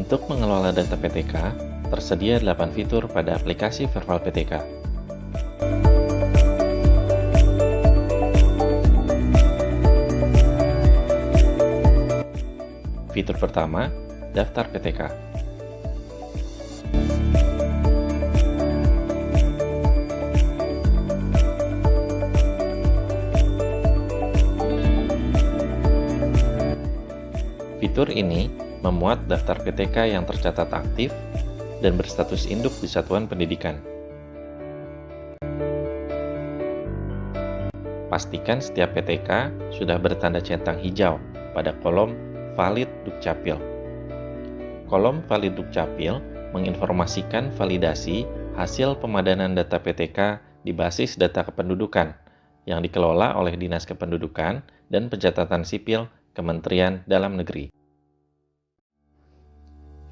Untuk mengelola data PTK, tersedia 8 fitur pada aplikasi Verval PTK. Fitur pertama, daftar PTK. Fitur ini memuat daftar PTK yang tercatat aktif dan berstatus induk di satuan pendidikan. Pastikan setiap PTK sudah bertanda centang hijau pada kolom Valid Dukcapil. Kolom Valid Dukcapil menginformasikan validasi hasil pemadanan data PTK di basis data kependudukan yang dikelola oleh Dinas Kependudukan dan Pencatatan Sipil Kementerian Dalam Negeri.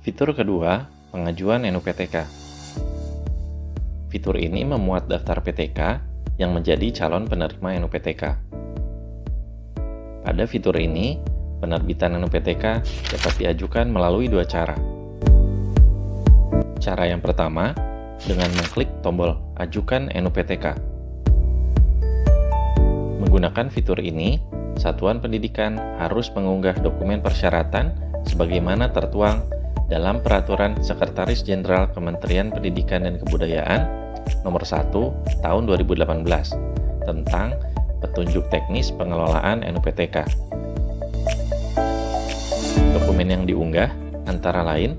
Fitur kedua, pengajuan NUPTK. Fitur ini memuat daftar PTK yang menjadi calon penerima NUPTK. Pada fitur ini, penerbitan NUPTK dapat diajukan melalui dua cara. Cara yang pertama, dengan mengklik tombol Ajukan NUPTK. Menggunakan fitur ini, satuan pendidikan harus mengunggah dokumen persyaratan sebagaimana tertuang dalam Peraturan Sekretaris Jenderal Kementerian Pendidikan dan Kebudayaan Nomor 1 Tahun 2018 tentang petunjuk teknis pengelolaan NUPTK. Dokumen yang diunggah antara lain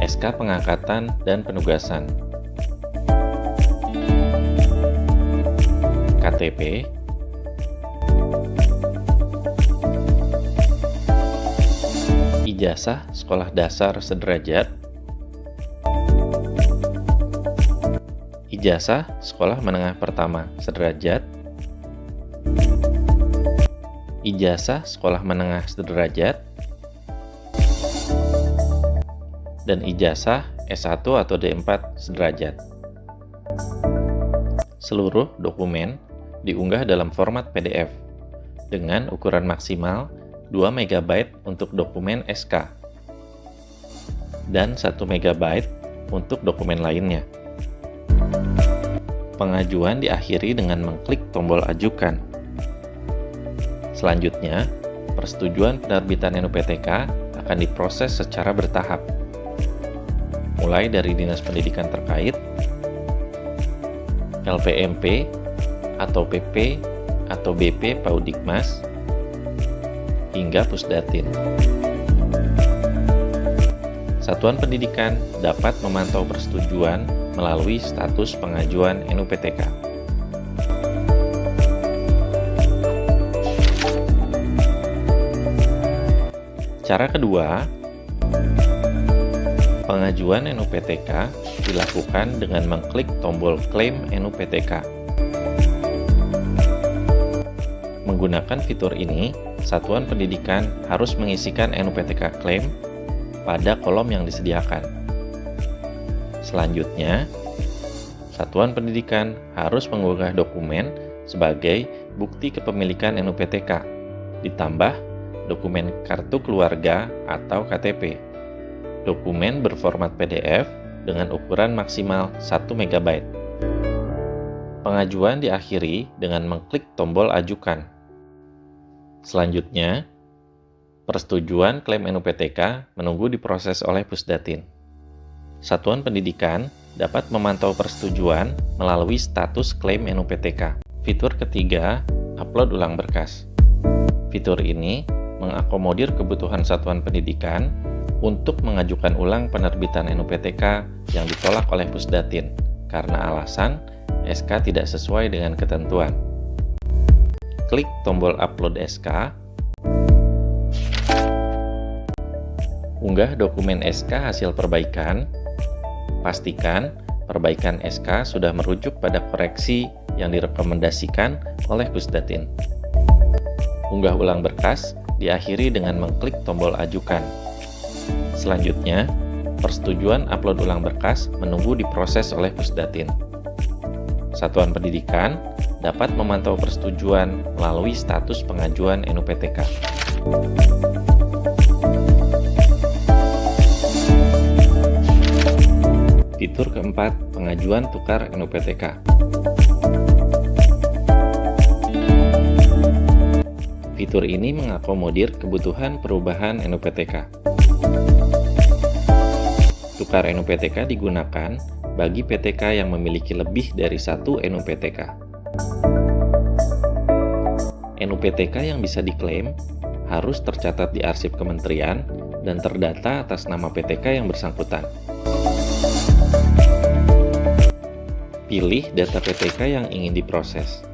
SK Pengangkatan dan Penugasan, KTP, ijazah sekolah dasar sederajat, ijazah sekolah menengah pertama sederajat, ijazah sekolah menengah sederajat, dan ijazah S1 atau D4 sederajat. Seluruh dokumen diunggah dalam format PDF dengan ukuran maksimal 2 MB untuk dokumen SK dan 1 MB untuk dokumen lainnya. Pengajuan diakhiri dengan mengklik tombol Ajukan. Selanjutnya, persetujuan penerbitan NUPTK akan diproses secara bertahap, mulai dari Dinas Pendidikan terkait, LPMP atau PP atau BP Paudikmas, hingga Pusdatin. Satuan pendidikan dapat memantau persetujuan melalui status pengajuan NUPTK. Cara kedua, pengajuan NUPTK dilakukan dengan mengklik tombol Klaim NUPTK. Menggunakan fitur ini, satuan pendidikan harus mengisikan NUPTK klaim pada kolom yang disediakan. Selanjutnya, satuan pendidikan harus mengunggah dokumen sebagai bukti kepemilikan NUPTK, ditambah dokumen kartu keluarga atau KTP. Dokumen berformat PDF dengan ukuran maksimal 1 MB. Pengajuan diakhiri dengan mengklik tombol Ajukan. Selanjutnya, persetujuan klaim NUPTK menunggu diproses oleh Pusdatin. Satuan pendidikan dapat memantau persetujuan melalui status klaim NUPTK. Fitur ketiga, upload ulang berkas. Fitur ini mengakomodir kebutuhan satuan pendidikan untuk mengajukan ulang penerbitan NUPTK yang ditolak oleh Pusdatin karena alasan SK tidak sesuai dengan ketentuan. Klik tombol Upload SK. Unggah dokumen SK hasil perbaikan. Pastikan perbaikan SK sudah merujuk pada koreksi yang direkomendasikan oleh Pusdatin. Unggah ulang berkas diakhiri dengan mengklik tombol Ajukan. Selanjutnya, persetujuan upload ulang berkas menunggu diproses oleh Pusdatin. Satuan pendidikan dapat memantau persetujuan melalui status pengajuan NUPTK. Fitur keempat, pengajuan tukar NUPTK. Fitur ini mengakomodir kebutuhan perubahan NUPTK. Tukar NUPTK digunakan bagi PTK yang memiliki lebih dari satu NUPTK. NUPTK yang bisa diklaim harus tercatat di arsip kementerian dan terdata atas nama PTK yang bersangkutan. Pilih data PTK yang ingin diproses.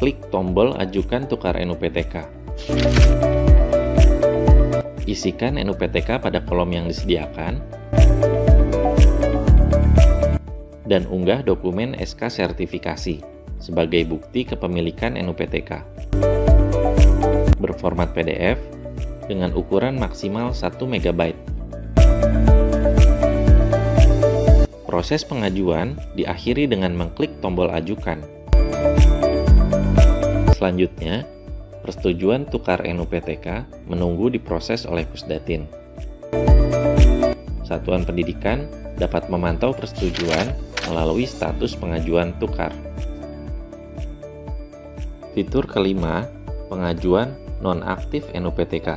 Klik tombol Ajukan Tukar NUPTK. Isikan NUPTK pada kolom yang disediakan dan unggah dokumen SK sertifikasi sebagai bukti kepemilikan NUPTK berformat PDF dengan ukuran maksimal 1 MB. Proses pengajuan diakhiri dengan mengklik tombol Ajukan. Selanjutnya, persetujuan tukar NUPTK menunggu diproses oleh Pusdatin. Satuan pendidikan dapat memantau persetujuan melalui status pengajuan tukar. Fitur kelima, pengajuan nonaktif NUPTK.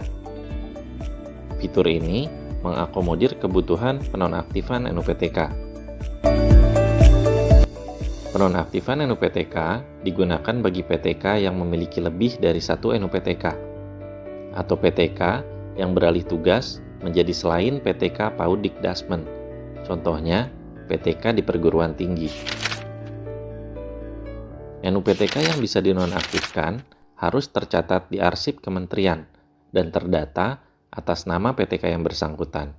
Fitur ini mengakomodir kebutuhan penonaktifan NUPTK. Penonaktifan NUPTK digunakan bagi PTK yang memiliki lebih dari satu NUPTK atau PTK yang beralih tugas menjadi selain PTK PAUD Dikdasmen. Contohnya, PTK di perguruan tinggi. NUPTK yang bisa dinonaktifkan harus tercatat di arsip kementerian dan terdata atas nama PTK yang bersangkutan.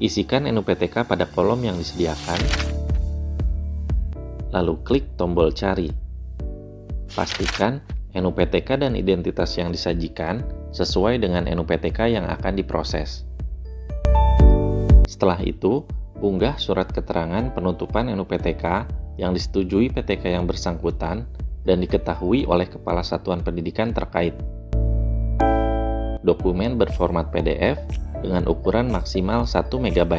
Isikan NUPTK pada kolom yang disediakan, lalu klik tombol cari. Pastikan NUPTK dan identitas yang disajikan sesuai dengan NUPTK yang akan diproses. Setelah itu, unggah surat keterangan penutupan NUPTK yang disetujui PTK yang bersangkutan dan diketahui oleh Kepala Satuan Pendidikan terkait. Dokumen berformat PDF dengan ukuran maksimal 1 MB.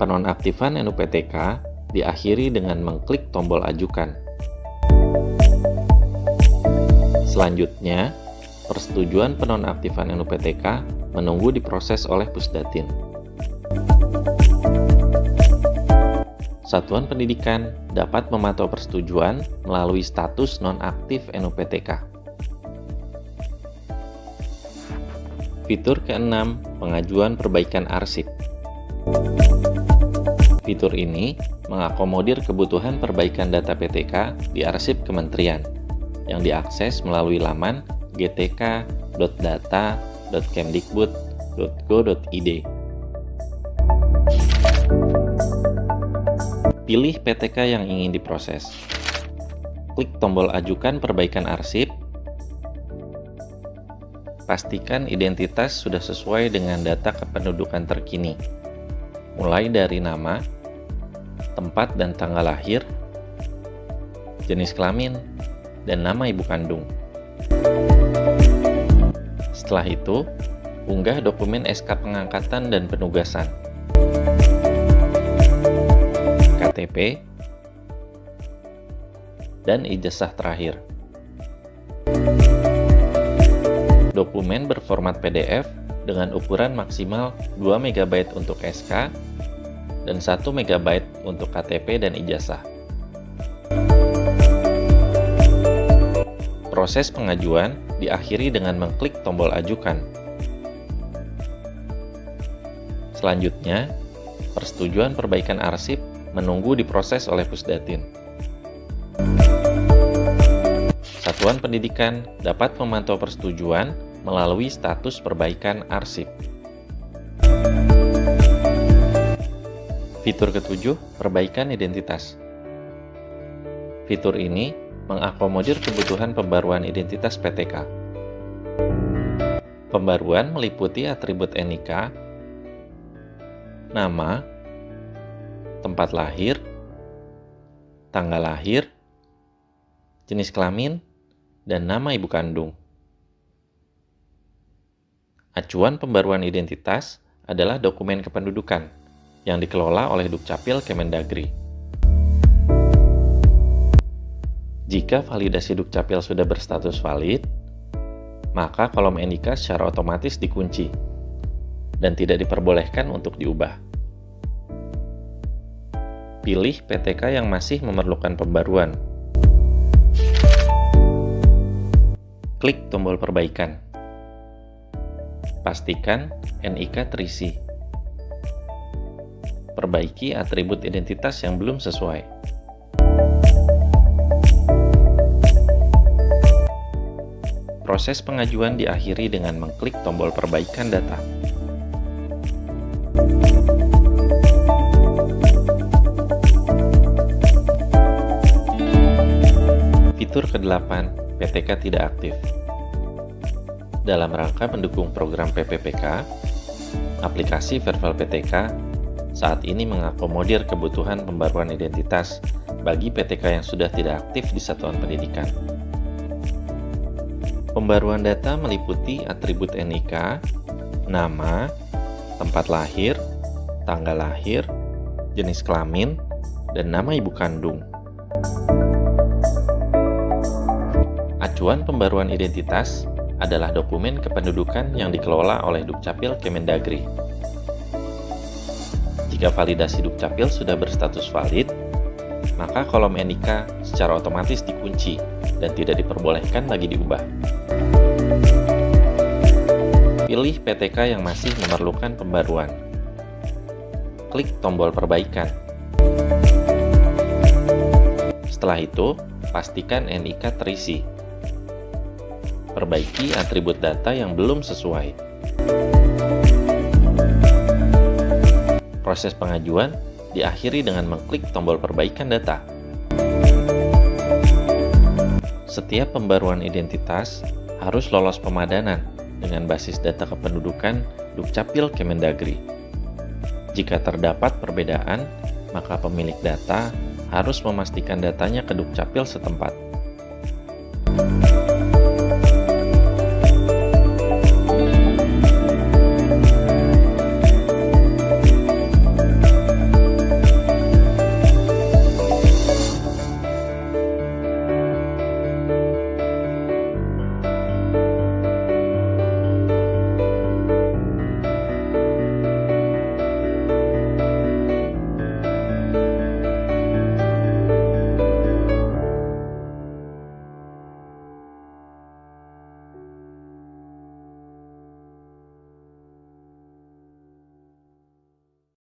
Penonaktifan NUPTK diakhiri dengan mengklik tombol Ajukan. Selanjutnya, persetujuan penonaktifan NUPTK menunggu diproses oleh Pusdatin. Satuan pendidikan dapat memantau persetujuan melalui status nonaktif NUPTK. Fitur keenam, pengajuan perbaikan arsip. Fitur ini mengakomodir kebutuhan perbaikan data PTK di arsip kementerian yang diakses melalui laman gtk.data.kemdikbud.go.id. Pilih PTK yang ingin diproses. Klik tombol Ajukan Perbaikan Arsip. Pastikan identitas sudah sesuai dengan data kependudukan terkini, mulai dari nama, tempat dan tanggal lahir, jenis kelamin, dan nama ibu kandung. Setelah itu, unggah dokumen SK pengangkatan dan penugasan, KTP, dan ijazah terakhir. Dokumen berformat PDF dengan ukuran maksimal 2 MB untuk SK dan 1 MB untuk KTP dan ijazah. Proses pengajuan diakhiri dengan mengklik tombol Ajukan. Selanjutnya, persetujuan perbaikan arsip menunggu diproses oleh Pusdatin. Satuan pendidikan dapat memantau persetujuan melalui status perbaikan arsip. Fitur ketujuh, perbaikan identitas. Fitur ini mengakomodir kebutuhan pembaruan identitas PTK. Pembaruan meliputi atribut NIK, nama, tempat lahir, tanggal lahir, jenis kelamin, dan nama ibu kandung. Acuan pembaruan identitas adalah dokumen kependudukan yang dikelola oleh Dukcapil Kemendagri. Jika validasi Dukcapil sudah berstatus valid, maka kolom NIK secara otomatis dikunci dan tidak diperbolehkan untuk diubah. Pilih PTK yang masih memerlukan pembaruan. Klik tombol perbaikan. Pastikan NIK terisi. Perbaiki atribut identitas yang belum sesuai. Proses pengajuan diakhiri dengan mengklik tombol perbaikan data. Fitur ke-8, PTK tidak aktif. Dalam rangka mendukung program PPPK, aplikasi Verval PTK saat ini mengakomodir kebutuhan pembaruan identitas bagi PTK yang sudah tidak aktif di satuan pendidikan. Pembaruan data meliputi atribut NIK, nama, tempat lahir, tanggal lahir, jenis kelamin, dan nama ibu kandung. Acuan pembaruan identitas adalah dokumen kependudukan yang dikelola oleh Dukcapil Kemendagri. Jika validasi Dukcapil sudah berstatus valid, maka kolom NIK secara otomatis dikunci dan tidak diperbolehkan lagi diubah. Pilih PTK yang masih memerlukan pembaruan. Klik tombol perbaikan. Setelah itu, pastikan NIK terisi. Perbaiki atribut data yang belum sesuai. Proses pengajuan diakhiri dengan mengklik tombol perbaikan data. Setiap pembaruan identitas harus lolos pemadanan dengan basis data kependudukan Dukcapil Kemendagri. Jika terdapat perbedaan, maka pemilik data harus memastikan datanya ke Dukcapil setempat.